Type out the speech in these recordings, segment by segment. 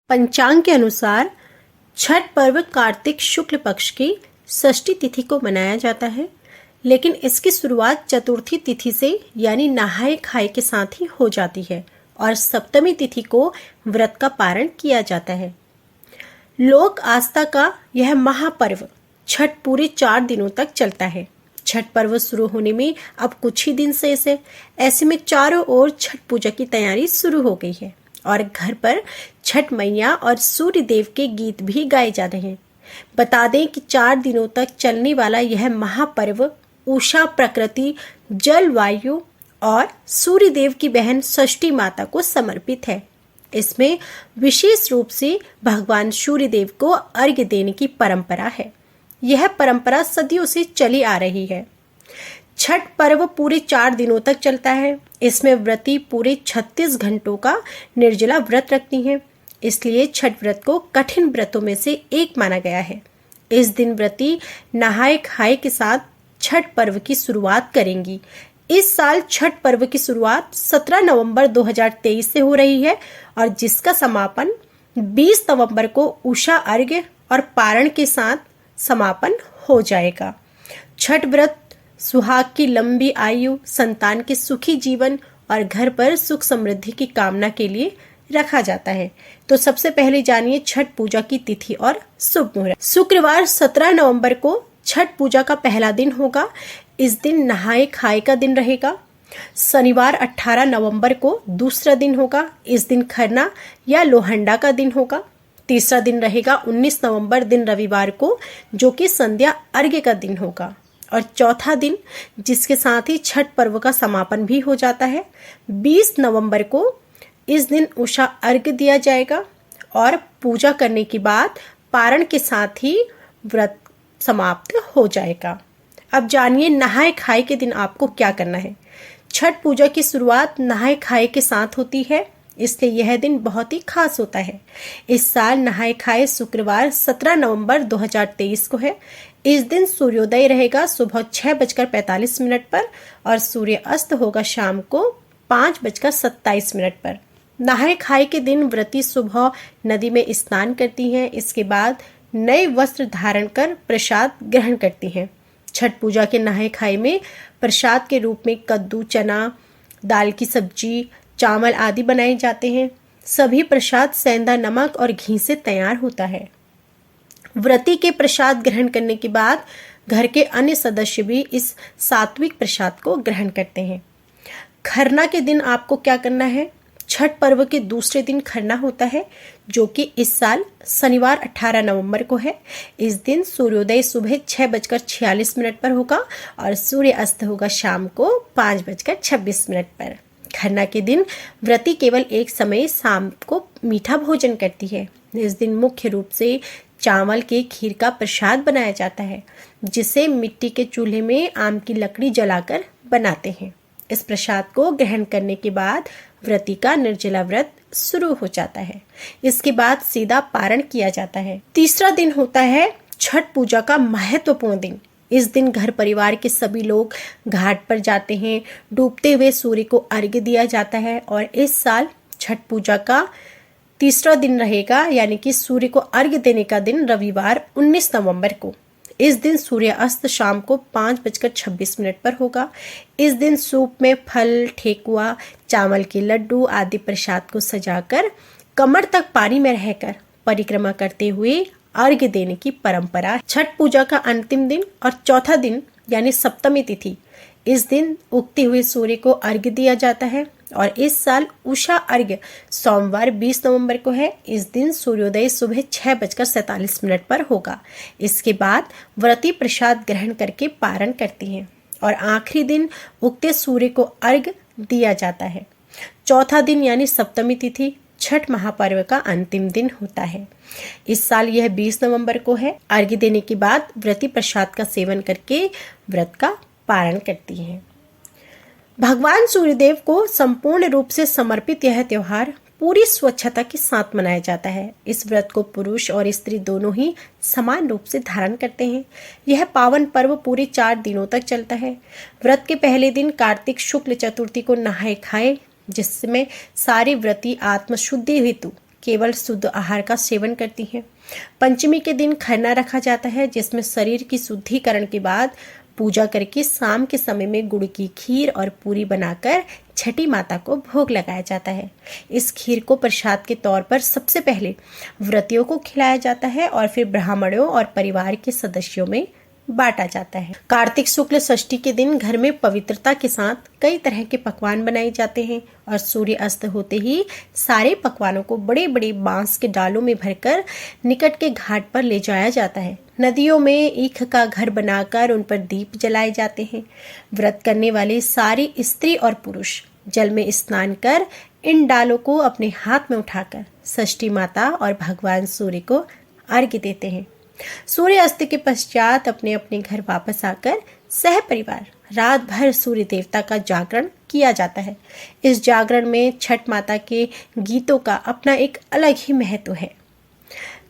पंचांग के अनुसार छठ पर्व कार्तिक शुक्ल पक्ष की षष्ठी तिथि को मनाया जाता है, लेकिन इसकी शुरुआत चतुर्थी तिथि से यानी नहाय खाए के साथ ही हो जाती है और सप्तमी तिथि को व्रत का पारण किया जाता है। लोक आस्था का यह महापर्व छठ पूरे 4 दिनों तक चलता है। छठ पर्व शुरू होने में अब कुछ ही दिन शेष है। ऐसे में चारों ओर छठ पूजा की तैयारी शुरू हो गई है और घर पर छठ मैया और सूर्य देव के गीत भी गाए जा रहे हैं। बता दें कि 4 दिनों तक चलने वाला यह महापर्व उषा, प्रकृति, जल, वायु और सूर्य देव की बहन षष्ठी माता को समर्पित है। इसमें विशेष रूप से भगवान सूर्य देव को अर्घ्य देने की परंपरा है। यह परंपरा सदियों से चली आ रही है। छठ पर्व पूरे 4 दिनों तक चलता है। इसमें व्रती पूरे 36 घंटों का निर्जला व्रत रखती हैं। इसलिए छठ व्रत को कठिन व्रतों में से एक माना गया है। इस दिन व्रती नहाए खाए के साथ छठ पर्व की शुरुआत करेंगी। इस साल छठ पर्व की शुरुआत 17 नवंबर 2023 से हो रही है और जिसका समापन 20 नवंबर को उषा अर्घ्य और पारण के साथ समापन हो जाएगा। छठ व्रत सुहाग की लंबी आयु, संतान के सुखी जीवन और घर पर सुख समृद्धि की कामना के लिए रखा जाता है। तो सबसे पहले जानिए छठ पूजा की तिथि और शुभ मुहूर्त। शुक्रवार 17 नवंबर को छठ पूजा का पहला दिन होगा। इस दिन नहाए खाए का दिन रहेगा। शनिवार 18 नवंबर को दूसरा दिन होगा। इस दिन खरना या लोहंडा का दिन होगा। तीसरा दिन रहेगा 19 नवंबर दिन रविवार को, जो कि संध्या अर्घ्य का दिन होगा। और चौथा दिन, जिसके साथ ही छठ पर्व का समापन भी हो जाता है, 20 नवंबर को इस दिन उषा अर्घ्य दिया जाएगा और पूजा करने के बाद पारण के साथ ही व्रत समाप्त हो जाएगा। अब जानिए नहाए खाए के दिन आपको क्या करना है। छठ पूजा की शुरुआत नहाए खाए के साथ होती है, इसलिए यह दिन बहुत ही खास होता है। इस साल नहाए खाए शुक्रवार 17 नवंबर 2023 को है। इस दिन सूर्योदय रहेगा सुबह 6:45 पर और सूर्य अस्त होगा शाम को 5:27 पर। नहाए खाए के दिन व्रती सुबह नदी में स्नान करती हैं। इसके बाद नए वस्त्र धारण कर प्रसाद ग्रहण करती हैं। छठ पूजा के नहाए खाए में प्रसाद के रूप में कद्दू, चना, दाल की सब्जी, चावल आदि बनाए जाते हैं। सभी प्रसाद सेंधा नमक और घी से तैयार होता है। व्रती के प्रसाद ग्रहण करने के बाद घर के अन्य सदस्य भी इस सात्विक प्रसाद को ग्रहण करते हैं। खरना के दिन आपको क्या करना है। छठ पर्व के दूसरे दिन खरना होता है, जो कि इस साल शनिवार 18 नवंबर को है। इस दिन सूर्योदय सुबह 6:46 पर होगा और सूर्य अस्त होगा शाम को 5:26 पर। खरना के दिन व्रती केवल एक समय शाम को मीठा भोजन करती है। इस दिन मुख्य रूप से चावल के खीर का प्रसाद बनाया जाता है, जिसे मिट्टी के चूल्हे में आम की लकड़ी जलाकर बनाते हैं। इस प्रसाद को ग्रहण करने के बाद व्रती का निर्जला व्रत शुरू हो जाता है। इसके बाद सीधा पारण किया जाता है। तीसरा दिन होता है छठ पूजा का महत्वपूर्ण दिन। इस दिन घर परिवार के सभी लोग घाट पर जाते हैं। डूबते हुए सूर्य को अर्घ्य दिया जाता है और इस साल छठ पूजा का तीसरा दिन रहेगा, यानी कि सूर्य को अर्घ्य देने का दिन रविवार 19 नवंबर को। इस दिन सूर्य अस्त शाम को 5:26 पर होगा। इस दिन सूप में फल, ठेकुआ, चावल के लड्डू आदि प्रसाद को सजाकर कमर तक पानी में रहकर परिक्रमा करते हुए अर्घ्य देने की परंपरा है। छठ पूजा का अंतिम दिन और चौथा दिन यानी सप्तमी तिथि, इस दिन उगते हुए सूर्य को अर्घ्य दिया जाता है और इस साल उषा अर्घ्य सोमवार 20 नवंबर को है। इस दिन सूर्योदय सुबह 6:47 पर होगा। इसके बाद व्रती प्रसाद ग्रहण करके पारण करती हैं और आखिरी दिन उगते सूर्य को अर्घ्य दिया जाता है। चौथा दिन यानी सप्तमी तिथि छठ महापर्व का अंतिम दिन होता है। इस साल यह 20 नवंबर को है। अर्घ्य देने के बाद व्रती प्रसाद का सेवन करके व्रत का पारण करती हैं। भगवान सूर्यदेव को संपूर्ण रूप से समर्पित यह त्योहार पूरी स्वच्छता के साथ मनाया जाता है। इस व्रत को पुरुष और स्त्री दोनों ही समान रूप से धारण करते हैं। यह पावन पर्व पूरे 4 दिनों तक चलता है। व्रत के पहले दिन कार्तिक शुक्ल चतुर्थी को नहाए खाए, जिसमें सारे व्रती आत्मशुद्धि हेतु केवल शुद्ध आहार का सेवन करती हैं। पंचमी के दिन खरना रखा जाता है, जिसमें शरीर की शुद्धिकरण के बाद पूजा करके शाम के समय में गुड़ की खीर और पूरी बनाकर छठी माता को भोग लगाया जाता है। इस खीर को प्रसाद के तौर पर सबसे पहले व्रतियों को खिलाया जाता है और फिर ब्राह्मणों और परिवार के सदस्यों में बांटा जाता है। कार्तिक शुक्ल षष्ठी के दिन घर में पवित्रता के साथ कई तरह के पकवान बनाए जाते हैं और सूर्य अस्त होते ही सारे पकवानों को बड़े बड़े बांस के डालों में भरकर निकट के घाट पर ले जाया जाता है। नदियों में ईख का घर बनाकर उन पर दीप जलाए जाते हैं। व्रत करने वाले सारी स्त्री और पुरुष जल में स्नान कर इन डालों को अपने हाथ में उठाकर षष्ठी माता और भगवान सूर्य को अर्घ्य देते हैं। सूर्य अस्त के पश्चात अपने अपने घर वापस आकर सह परिवार रात भर सूर्य देवता का जागरण किया जाता है। इस जागरण में छठ माता के गीतों का अपना एक अलग ही महत्व है।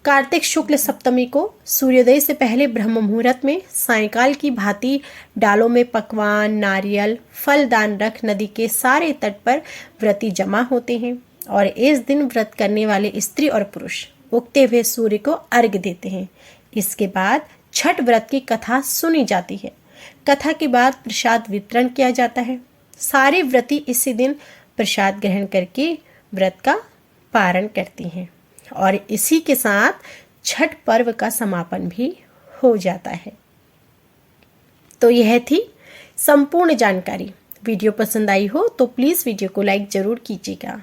कार्तिक शुक्ल सप्तमी को सूर्योदय से पहले ब्रह्म मुहूर्त में सायंकाल की भांति डालों में पकवान, नारियल, फल दान रख नदी के सारे तट पर व्रती जमा होते हैं और इस दिन व्रत करने वाले स्त्री और पुरुष उगते हुए सूर्य को अर्घ्य देते हैं। इसके बाद छठ व्रत की कथा सुनी जाती है। कथा के बाद प्रसाद वितरण किया जाता है। सारे व्रती इसी दिन प्रसाद ग्रहण करके व्रत का पारण करती हैं और इसी के साथ छठ पर्व का समापन भी हो जाता है। तो यह थी संपूर्ण जानकारी। वीडियो पसंद आई हो तो प्लीज़ वीडियो को लाइक ज़रूर कीजिएगा।